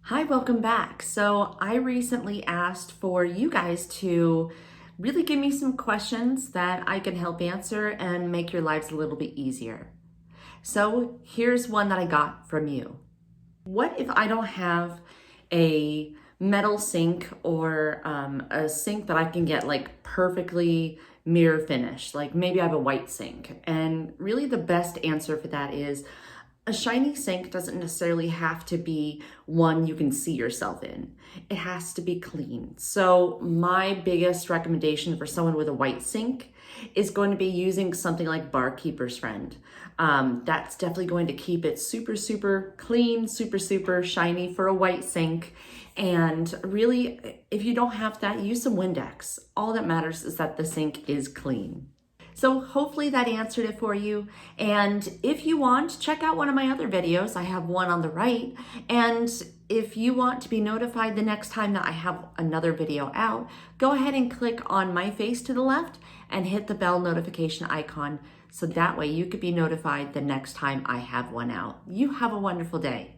Hi, welcome back. So I recently asked for you guys to really give me some questions that I can help answer and make your lives a little bit easier. So here's one that I got from you. What if I don't have a metal sink or a sink that I can get like perfectly mirror finished? Like maybe I have a white sink. And really the best answer for that is a shiny sink doesn't necessarily have to be one you can see yourself in. It has to be clean. So my biggest recommendation for someone with a white sink is going to be using something like Barkeeper's Friend. That's definitely going to keep it super, super clean, super, super shiny for a white sink. And really, if you don't have that, use some Windex. All that matters is that the sink is clean. So hopefully that answered it for you. And if you want, check out one of my other videos. I have one on the right. And if you want to be notified the next time that I have another video out, go ahead and click on my face to the left and hit the bell notification icon. So that way you could be notified the next time I have one out. You have a wonderful day.